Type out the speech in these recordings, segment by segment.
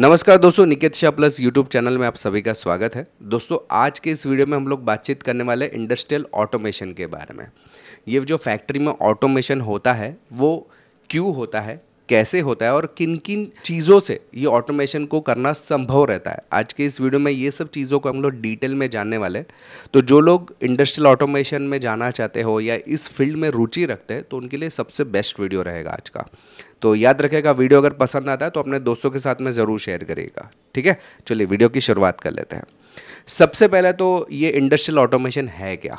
नमस्कार दोस्तों, Niket Shah plus YouTube channel में आप सभी का स्वागत है। दोस्तों, आज के इस वीडियो में हम लोग बातचीत करने वाले इंडस्ट्रियल ऑटोमेशन के बारे में। ये जो फैक्ट्री में ऑटोमेशन होता है वो क्यों होता है, कैसे होता है और किन किन चीज़ों से ये ऑटोमेशन को करना संभव रहता है। आज के इस वीडियो में ये सब चीज़ों को हम लोग डिटेल में जानने वाले हैं। तो जो लोग इंडस्ट्रियल ऑटोमेशन में जाना चाहते हो या इस फील्ड में रुचि रखते हैं तो उनके लिए सबसे बेस्ट वीडियो रहेगा आज का। तो याद रखेगा, वीडियो अगर पसंद आता है तो अपने दोस्तों के साथ में ज़रूर शेयर करिएगा। ठीक है, चलिए वीडियो की शुरुआत कर लेते हैं। सबसे पहले तो ये इंडस्ट्रियल ऑटोमेशन है क्या?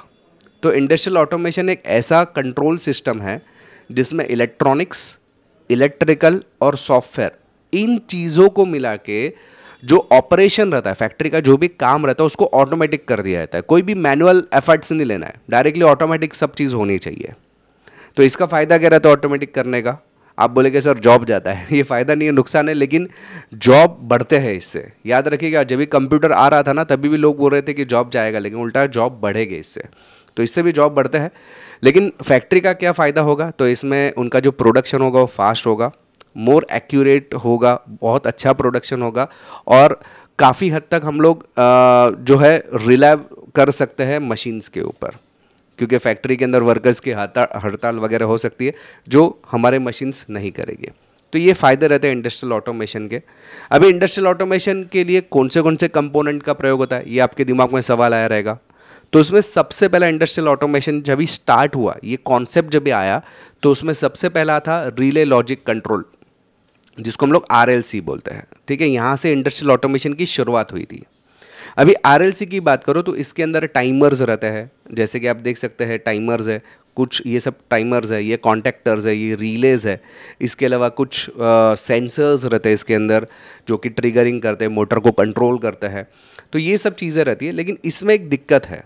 तो इंडस्ट्रियल ऑटोमेशन एक ऐसा कंट्रोल सिस्टम है जिसमें इलेक्ट्रॉनिक्स, इलेक्ट्रिकल और सॉफ्टवेयर, इन चीज़ों को मिला के जो ऑपरेशन रहता है, फैक्ट्री का जो भी काम रहता है उसको ऑटोमेटिक कर दिया जाता है। कोई भी मैनुअल एफर्ट्स नहीं लेना है, डायरेक्टली ऑटोमेटिक सब चीज़ होनी चाहिए। तो इसका फ़ायदा क्या रहता है ऑटोमेटिक करने का? आप बोलेंगे सर जॉब जाता है। ये फ़ायदा नहीं है, नुकसान है, लेकिन जॉब बढ़ते हैं इससे। याद रखिएगा, जब भी कंप्यूटर आ रहा था ना तभी भी लोग बोल रहे थे कि जॉब जाएगा, लेकिन उल्टा जॉब बढ़ेगी इससे। तो इससे भी जॉब बढ़ते हैं। लेकिन फैक्ट्री का क्या फ़ायदा होगा? तो इसमें उनका जो प्रोडक्शन होगा वो फास्ट होगा, मोर एक्यूरेट होगा, बहुत अच्छा प्रोडक्शन होगा और काफ़ी हद तक हम लोग जो है रिलाय कर सकते हैं मशीन्स के ऊपर, क्योंकि फैक्ट्री के अंदर वर्कर्स की हड़ताल वगैरह हो सकती है जो हमारे मशीन्स नहीं करेंगे। तो ये फ़ायदे रहते हैं इंडस्ट्रियल ऑटोमेशन के। अभी इंडस्ट्रियल ऑटोमेशन के लिए कौन से कंपोनेंट का प्रयोग होता है, ये आपके दिमाग में सवाल आया रहेगा। तो उसमें सबसे पहला इंडस्ट्रियल ऑटोमेशन जब ही स्टार्ट हुआ, ये कॉन्सेप्ट जब भी आया, तो उसमें सबसे पहला था रिले लॉजिक कंट्रोल, जिसको हम लोग RLC बोलते हैं। ठीक है, यहाँ से इंडस्ट्रियल ऑटोमेशन की शुरुआत हुई थी। अभी RLC की बात करो तो इसके अंदर टाइमर्स रहते हैं, जैसे कि आप देख सकते हैं टाइमर्स है कुछ, ये सब टाइमर्स है, ये कॉन्टेक्टर्स है, ये रिलेज है। इसके अलावा कुछ सेंसर्स रहते हैं इसके अंदर जो कि ट्रिगरिंग करते हैं, मोटर को कंट्रोल करते हैं। तो ये सब चीज़ें रहती है, लेकिन इसमें एक दिक्कत है,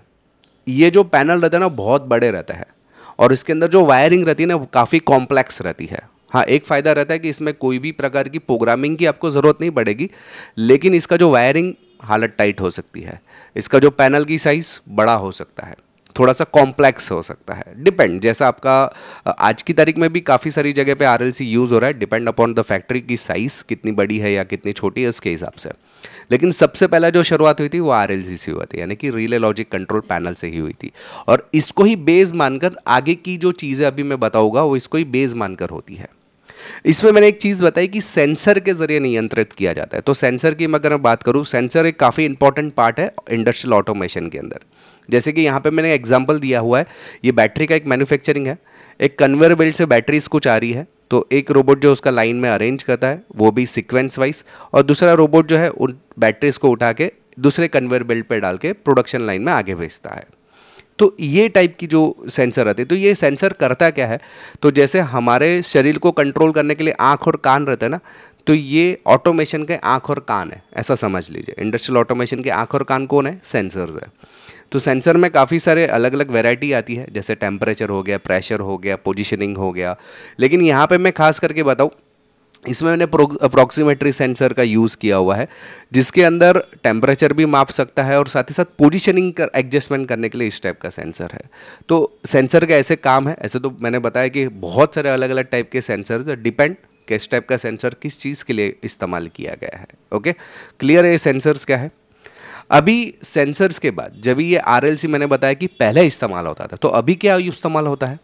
ये जो पैनल रहता है ना बहुत बड़े रहता है और इसके अंदर जो वायरिंग रहती है ना वो काफ़ी कॉम्प्लेक्स रहती है। हाँ, एक फ़ायदा रहता है कि इसमें कोई भी प्रकार की प्रोग्रामिंग की आपको ज़रूरत नहीं पड़ेगी, लेकिन इसका जो वायरिंग हालत टाइट हो सकती है। इसका जो पैनल की साइज़ बड़ा हो सकता है, थोड़ा सा कॉम्प्लेक्स हो सकता है, डिपेंड जैसा आपका। आज की तारीख में भी काफ़ी सारी जगह पे RLC यूज़ हो रहा है, डिपेंड अपॉन द फैक्ट्री की साइज़ कितनी बड़ी है या कितनी छोटी है उसके हिसाब से। लेकिन सबसे पहला जो शुरुआत हुई थी वो RLC से हुई थी, यानी कि रिले लॉजिक कंट्रोल पैनल से ही हुई थी। और इसको ही बेस मानकर आगे की जो चीज़ें अभी मैं बताऊँगा वो इसको ही बेस मानकर होती है। इसमें मैंने एक चीज़ बताई कि सेंसर के जरिए नियंत्रित किया जाता है। तो सेंसर की अगर मैं बात करूँ, सेंसर एक काफ़ी इंपॉर्टेंट पार्ट है इंडस्ट्रियल ऑटोमेशन के अंदर। जैसे कि यहाँ पे मैंने एग्जांपल दिया हुआ है, ये बैटरी का एक मैन्युफैक्चरिंग है, एक कन्वेयर बेल्ट से बैटरीज कुछ आ रही है, तो एक रोबोट जो उसका लाइन में अरेंज करता है वो भी सीक्वेंस वाइज, और दूसरा रोबोट जो है उन बैटरीज को उठा के दूसरे कन्वेयर बेल्ट पे डाल के प्रोडक्शन लाइन में आगे भेजता है। तो ये टाइप की जो सेंसर आते हैं, तो ये सेंसर करता क्या है? तो जैसे हमारे शरीर को कंट्रोल करने के लिए आँख और कान रहते हैं ना, तो ये ऑटोमेशन के आँख और कान है, ऐसा समझ लीजिए। इंडस्ट्रियल ऑटोमेशन के आँख और कान कौन है? सेंसर्स है। तो सेंसर में काफ़ी सारे अलग अलग वैरायटी आती है, जैसे टेम्परेचर हो गया, प्रेशर हो गया, पोजिशनिंग हो गया। लेकिन यहाँ पर मैं खास करके बताऊँ, इसमें मैंने अप्रॉक्सीमेट्री सेंसर का यूज़ किया हुआ है, जिसके अंदर टेम्परेचर भी माप सकता है और साथ ही साथ पोजीशनिंग कर एडजस्टमेंट करने के लिए इस टाइप का सेंसर है। तो सेंसर का ऐसे काम है, ऐसे तो मैंने बताया कि बहुत सारे अलग अलग टाइप के सेंसर्स, डिपेंड किस टाइप का सेंसर किस चीज़ के लिए इस्तेमाल किया गया है। ओके, क्लियर है ये सेंसर्स क्या है? अभी सेंसर्स के बाद जब ये RLC मैंने बताया कि पहले इस्तेमाल होता था, तो अभी क्या इस्तेमाल होता है?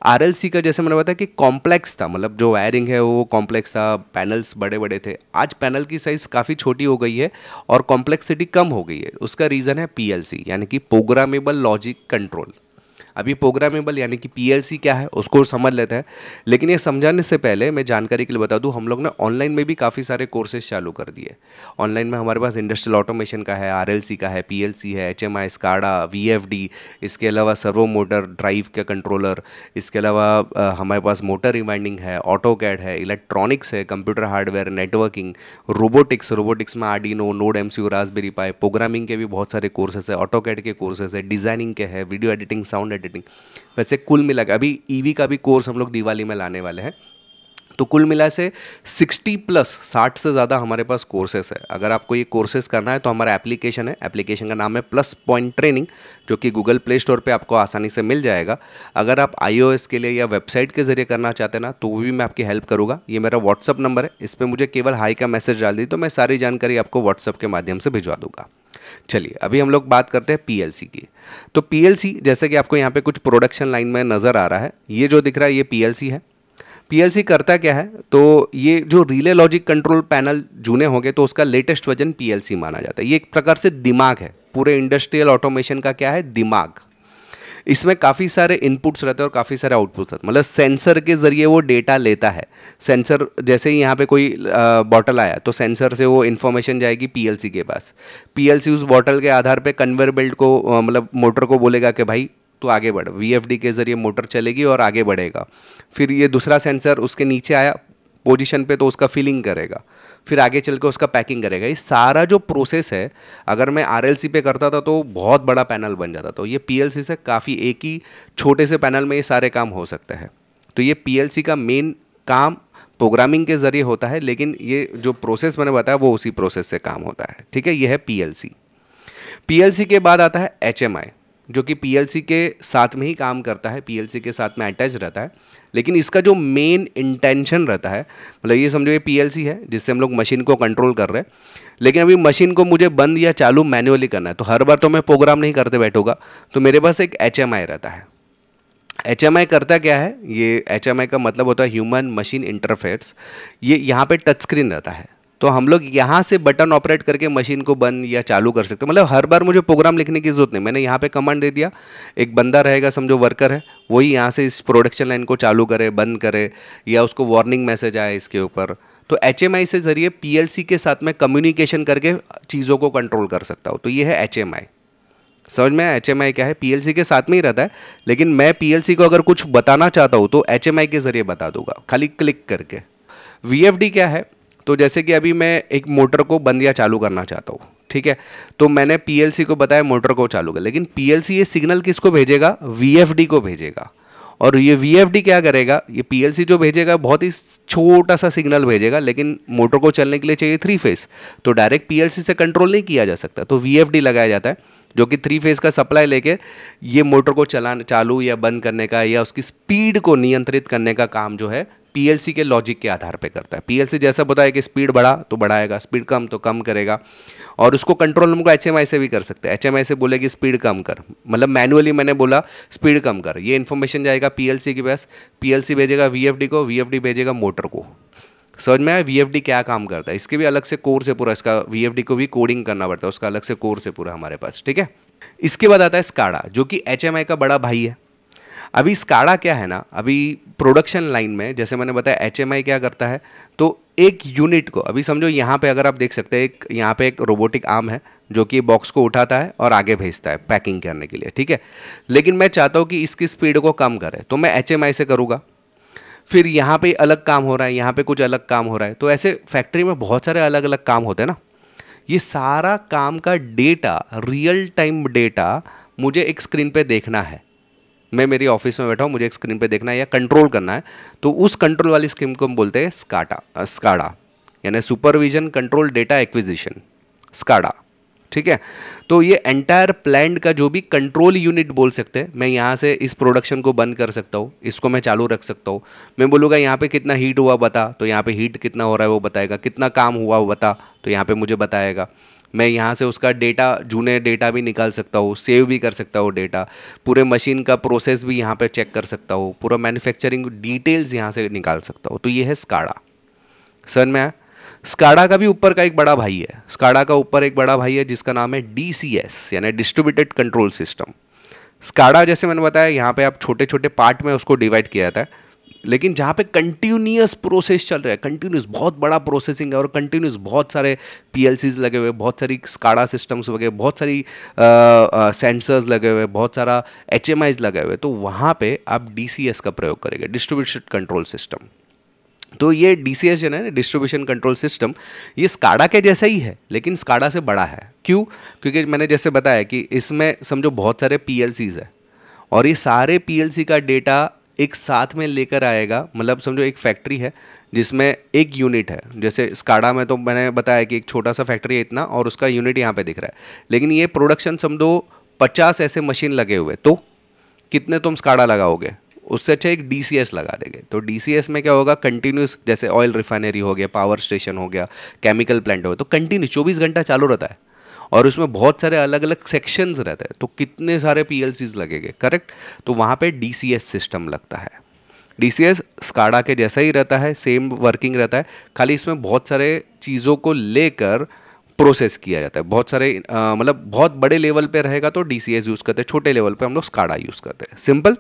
RLC का जैसे मैंने बताया कि कॉम्प्लेक्स था, मतलब जो वायरिंग है वो कॉम्प्लेक्स था, पैनल्स बड़े बड़े थे। आज पैनल की साइज़ काफ़ी छोटी हो गई है और कॉम्प्लेक्सिटी कम हो गई है। उसका रीज़न है PLC, यानी कि प्रोग्रामेबल लॉजिक कंट्रोल। अभी प्रोग्रामेबल यानी कि PLC क्या है उसको समझ लेते हैं, लेकिन ये समझाने से पहले मैं जानकारी के लिए बता दूं, हम लोग ने ऑनलाइन में भी काफ़ी सारे कोर्सेज चालू कर दिए। ऑनलाइन में हमारे पास इंडस्ट्रियल ऑटोमेशन का है, RLC का है, PLC है, HMI, SCADA, VFD, इसके अलावा सर्वो मोटर ड्राइव के कंट्रोलर, इसके अलावा हमारे पास मोटर रिमाइंडिंग है, ऑटोकैड है, इलेक्ट्रॉनिक्स है, कंप्यूटर हार्डवेयर, नेटवर्किंग, रोबोटिक्स में आर्डिनो, नोड MCU, रास्पबेरी पाई, प्रोग्रामिंग के भी बहुत सारे कोर्सेज है, ऑटोकैड के कोर्सेज है, डिज़ाइनिंग के है, वीडियो एडिटिंग, साउंड एडिटिंग। वैसे कुल मिला के अभी EV का भी कोर्स हम लोग दिवाली में लाने वाले हैं, तो कुल मिला से 60 से ज़्यादा हमारे पास कोर्सेस है। अगर आपको ये कोर्सेज करना है तो हमारा एप्लीकेशन है, एप्लीकेशन का नाम है प्लस पॉइंट ट्रेनिंग, जो कि गूगल प्ले स्टोर पे आपको आसानी से मिल जाएगा। अगर आप iOS के लिए या वेबसाइट के ज़रिए करना चाहते हैं ना, तो वो भी मैं आपकी हेल्प करूँगा। ये मेरा व्हाट्सअप नंबर है, इस पर मुझे केवल हाई का मैसेज डाल दी तो मैं सारी जानकारी आपको व्हाट्सअप के माध्यम से भिजवा दूँगा। चलिए अभी हम लोग बात करते हैं पीएलसी की। तो पीएलसी, जैसे कि आपको यहाँ पे कुछ प्रोडक्शन लाइन में नज़र आ रहा है, ये जो दिख रहा है ये पीएलसी है। पीएलसी करता क्या है, तो ये जो रिले लॉजिक कंट्रोल पैनल जूने होंगे तो उसका लेटेस्ट वर्जन पीएलसी माना जाता है। ये एक प्रकार से दिमाग है, पूरे इंडस्ट्रियल ऑटोमेशन का क्या है, दिमाग। इसमें काफ़ी सारे इनपुट्स रहते हैं और काफ़ी सारे आउटपुट्स रहते हैं, मतलब सेंसर के ज़रिए वो डेटा लेता है। सेंसर जैसे ही यहाँ पे कोई बॉटल आया तो सेंसर से वो इन्फॉर्मेशन जाएगी पीएलसी के पास। पीएलसी उस बॉटल के आधार पे कन्वेयर बेल्ट को मतलब मोटर को बोलेगा कि भाई तो आगे बढ़, वीएफडी के ज़रिए मोटर चलेगी और आगे बढ़ेगा। फिर ये दूसरा सेंसर उसके नीचे आया पोजीशन पे तो उसका फिलिंग करेगा, फिर आगे चल के उसका पैकिंग करेगा। ये सारा जो प्रोसेस है, अगर मैं आरएलसी पे करता था तो बहुत बड़ा पैनल बन जाता। तो ये पीएलसी से काफ़ी एक ही छोटे से पैनल में ये सारे काम हो सकते हैं। तो ये पीएलसी का मेन काम प्रोग्रामिंग के ज़रिए होता है, लेकिन ये जो प्रोसेस मैंने बताया वो उसी प्रोसेस से काम होता है। ठीक है, ये है पीएलसी। पीएलसी के बाद आता है एचएमआई, जो कि पीएलसी के साथ में ही काम करता है, पीएलसी के साथ में अटैच रहता है। लेकिन इसका जो मेन इंटेंशन रहता है, मतलब ये समझो ये पीएलसी है जिससे हम लोग मशीन को कंट्रोल कर रहे हैं, लेकिन अभी मशीन को मुझे बंद या चालू मैन्युअली करना है, तो हर बार तो मैं प्रोग्राम नहीं करते बैठूंगा, तो मेरे पास एक एचएमआई रहता है। एचएमआई करता क्या है, ये एचएमआई का मतलब होता है ह्यूमन मशीन इंटरफेस। ये यहाँ पे टच स्क्रीन रहता है, तो हम लोग यहाँ से बटन ऑपरेट करके मशीन को बंद या चालू कर सकते हैं। मतलब हर बार मुझे प्रोग्राम लिखने की जरूरत नहीं, मैंने यहाँ पे कमांड दे दिया, एक बंदा रहेगा समझो वर्कर है, वही यहाँ से इस प्रोडक्शन लाइन को चालू करे बंद करे, या उसको वार्निंग मैसेज आए इसके ऊपर। तो एचएमआई से ज़रिए पीएलसी के साथ में कम्युनिकेशन करके चीज़ों को कंट्रोल कर सकता हूँ। तो ये है एचएमआई। समझ में एचएमआई क्या है, पीएलसी के साथ में ही रहता है, लेकिन मैं पीएलसी को अगर कुछ बताना चाहता हूँ तो एचएमआई के ज़रिए बता दूंगा खाली क्लिक करके। वीएफडी क्या है, तो जैसे कि अभी मैं एक मोटर को बंद या चालू करना चाहता हूँ, ठीक है, तो मैंने पीएलसी को बताया मोटर को चालू कर, लेकिन पीएलसी ये सिग्नल किसको भेजेगा, वीएफडी को भेजेगा। और ये वीएफडी क्या करेगा, ये पीएलसी जो भेजेगा बहुत ही छोटा सा सिग्नल भेजेगा, लेकिन मोटर को चलने के लिए चाहिए 3 फेज, तो डायरेक्ट पीएलसी से कंट्रोल नहीं किया जा सकता, तो वीएफडी लगाया जाता है, जो कि 3 फेज का सप्लाई लेके ये मोटर को चलाने चालू या बंद करने का या उसकी स्पीड को नियंत्रित करने का काम जो है पीएलसी के लॉजिक के आधार पे करता है। पीएलसी जैसा बताया कि स्पीड बढ़ा तो बढ़ाएगा, स्पीड कम तो कम करेगा, और उसको कंट्रोल हमको एचएमआई से भी कर सकते हैं। एचएमआई से बोलेगी स्पीड कम कर, मतलब मैनुअली मैंने बोला स्पीड कम कर, ये इन्फॉर्मेशन जाएगा पीएलसी के पास, पीएलसी भेजेगा वीएफडी को, वीएफडी भेजेगा मोटर को। समझ में आया वीएफडी क्या काम करता है, इसके भी अलग से कोर्स है पूरा, इसका वीएफडी को भी कोडिंग करना पड़ता है, उसका अलग से कोर्स है पूरा हमारे पास। ठीक है, इसके बाद आता है स्काडा, जो कि एचएमआई का बड़ा भाई है। अभी स्काडा क्या है ना, अभी प्रोडक्शन लाइन में जैसे मैंने बताया एचएमआई क्या करता है, तो एक यूनिट को, अभी समझो यहाँ पे अगर आप देख सकते हैं एक यहाँ पे एक रोबोटिक आर्म है जो कि बॉक्स को उठाता है और आगे भेजता है पैकिंग करने के लिए, ठीक है, लेकिन मैं चाहता हूँ कि इसकी स्पीड को कम करे, तो मैं एचएमआई से करूँगा। फिर यहाँ पे अलग काम हो रहा है, यहाँ पे कुछ अलग काम हो रहा है, तो ऐसे फैक्ट्री में बहुत सारे अलग अलग काम होते हैं ना, ये सारा काम का डेटा, रियल टाइम डेटा मुझे एक स्क्रीन पे देखना है। मैं मेरी ऑफिस में बैठा हूँ, मुझे एक स्क्रीन पे देखना है या कंट्रोल करना है, तो उस कंट्रोल वाली स्कीम को हम बोलते हैं स्काडा, यानी supervision control data acquisition, SCADA. ठीक है, तो ये एंटायर प्लांट का जो भी कंट्रोल यूनिट बोल सकते हैं, मैं यहाँ से इस प्रोडक्शन को बंद कर सकता हूँ, इसको मैं चालू रख सकता हूँ। मैं बोलूँगा यहाँ पे कितना हीट हुआ बता, तो यहाँ पे हीट कितना हो रहा है वो बताएगा, कितना काम हुआ वो बता, तो यहाँ पे मुझे बताएगा। मैं यहाँ से उसका डेटा, जूने डेटा भी निकाल सकता हूँ, सेव भी कर सकता हूँ डेटा, पूरे मशीन का प्रोसेस भी यहाँ पे चेक कर सकता हूँ, पूरा मैन्युफैक्चरिंग डिटेल्स यहाँ से निकाल सकता हूँ। तो ये है स्काडा। समझ में आया? स्काडा का भी ऊपर का एक बड़ा भाई है, स्काडा का ऊपर एक बड़ा भाई है जिसका नाम है डीसीएस, यानी डिस्ट्रीब्यूटेड कंट्रोल सिस्टम। स्काडा जैसे मैंने बताया यहाँ पे आप छोटे छोटे पार्ट में उसको डिवाइड किया जाता है, लेकिन जहाँ पे कंटिन्यूस प्रोसेस चल रहा है, कंटिन्यूस बहुत बड़ा प्रोसेसिंग है और कंटिन्यूस बहुत सारे पीएलसीज लगे हुए, बहुत सारी स्काडा सिस्टम्स वगैरह, बहुत सारी सेंसर्स लगे हुए, बहुत सारा एचएमआईज लगे हुए, तो वहाँ पे आप डीसीएस का प्रयोग करेंगे, डिस्ट्रीब्यूटेड कंट्रोल सिस्टम। तो ये डीसीएस जो है ना, डिस्ट्रीब्यूशन कंट्रोल सिस्टम, ये स्काडा के जैसा ही है लेकिन स्काडा से बड़ा है। क्यों? क्योंकि मैंने जैसे बताया कि इसमें समझो बहुत सारे पीएलसीज है और ये सारे पीएलसी का डेटा एक साथ में लेकर आएगा। मतलब समझो एक फैक्ट्री है जिसमें एक यूनिट है, जैसे स्काडा में तो मैंने बताया कि एक छोटा सा फैक्ट्री है इतना, और उसका यूनिट यहाँ पे दिख रहा है। लेकिन ये प्रोडक्शन समझो 50 ऐसे मशीन लगे हुए, तो कितने तुम स्काडा लगाओगे? उससे अच्छा एक डीसीएस लगा देंगे। तो डीसीएस में क्या होगा, कंटिन्यूस, जैसे ऑयल रिफाइनरी हो गया, पावर स्टेशन हो गया, केमिकल प्लांट हो गया, तो कंटिन्यू 24 घंटा चालू रहता है, और उसमें बहुत सारे अलग अलग सेक्शंस रहते हैं, तो कितने सारे पीएलसीज लगेंगे, करेक्ट। तो वहाँ पे डीसीएस सिस्टम लगता है। डीसीएस स्काडा के जैसा ही रहता है, सेम वर्किंग रहता है, खाली इसमें बहुत सारे चीज़ों को लेकर प्रोसेस किया जाता है। बहुत सारे मतलब बहुत बड़े लेवल पे रहेगा तो डीसीएस यूज़ करते हैं, छोटे लेवल पे हम लोग स्काडा यूज़ करते हैं, सिंपल।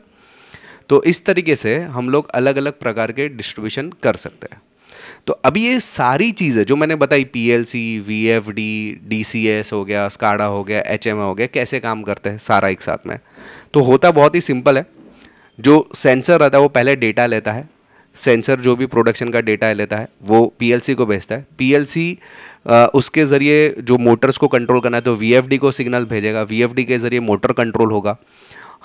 तो इस तरीके से हम लोग अलग अलग प्रकार के डिस्ट्रीब्यूशन कर सकते हैं। तो अभी ये सारी चीज़ें जो मैंने बताई, पीएलसी, वीएफडी, डीसीएस हो गया, स्काडा हो गया, एचएमआई हो गया, कैसे काम करते हैं सारा एक साथ में, तो होता बहुत ही सिंपल है। जो सेंसर रहता है वो पहले डेटा लेता है, सेंसर जो भी प्रोडक्शन का डेटा लेता है वो पीएलसी को भेजता है, पीएलसी उसके ज़रिए जो मोटर्स को कंट्रोल करना है तो वीएफडी को सिग्नल भेजेगा, वीएफडी के ज़रिए मोटर कंट्रोल होगा।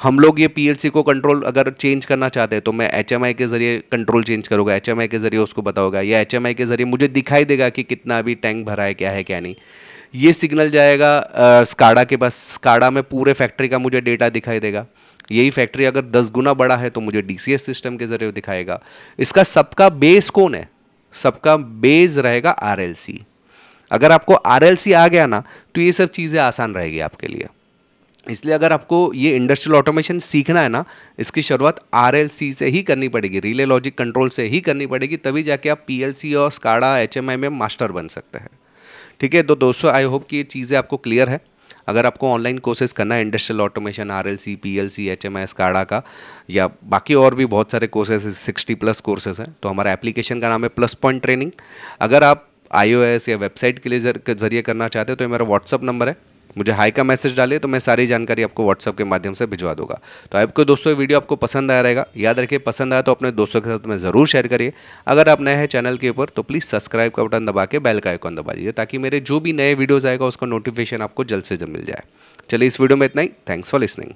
हम लोग ये पीएलसी को कंट्रोल अगर चेंज करना चाहते हैं तो मैं एचएमआई के ज़रिए कंट्रोल चेंज करूँगा, एचएमआई के ज़रिए उसको बताऊँगा, या एचएमआई के ज़रिए मुझे दिखाई देगा कि कितना अभी टैंक भरा है क्या नहीं। ये सिग्नल जाएगा स्काडा के पास, स्काडा में पूरे फैक्ट्री का मुझे डेटा दिखाई देगा। यही फैक्ट्री अगर 10 गुना बड़ा है तो मुझे डीसीएस सिस्टम के ज़रिए दिखाएगा। इसका सबका बेस कौन है? सबका बेस रहेगा आरएलसी। अगर आपको आरएलसी आ गया ना तो ये सब चीज़ें आसान रहेगी आपके लिए। इसलिए अगर आपको ये इंडस्ट्रियल ऑटोमेशन सीखना है ना, इसकी शुरुआत आरएलसी से ही करनी पड़ेगी, रिले लॉजिक कंट्रोल से ही करनी पड़ेगी, तभी जाके आप पीएलसी और स्काडा एचएमआई में मास्टर बन सकते हैं। ठीक है, तो दोस्तों आई होप कि ये चीज़ें आपको क्लियर है। अगर आपको ऑनलाइन कोर्सेज करना है industrial automation, RLC, PLC, HMI, SCADA का, या बाकी और भी बहुत सारे कोर्सेज 60+ कोर्सेज हैं, तो हमारा एप्लीकेशन का नाम है प्लस पॉइंट ट्रेनिंग। अगर आप iOS या वेबसाइट के लिए जरिए करना चाहते हो तो ये मेरा व्हाट्सअप नंबर है, मुझे हाई का मैसेज डालिए तो मैं सारी जानकारी आपको व्हाट्सअप के माध्यम से भिजवा दूंगा। तो आपको दोस्तों ये वीडियो आपको पसंद आया रहेगा, याद रखिए पसंद आया तो अपने दोस्तों के साथ में ज़रूर शेयर करिए। अगर आप नए हैं चैनल के ऊपर तो प्लीज़ सब्सक्राइब का बटन दबा के बेल का आइकॉन दबा दीजिए, ताकि मेरे जो भी नए वीडियोज़ आएगा उसका नोटिफिकेशन आपको जल्द से जल्द मिल जाए। चलिए इस वीडियो में इतना ही, थैंक्स फॉर लिसनिंग।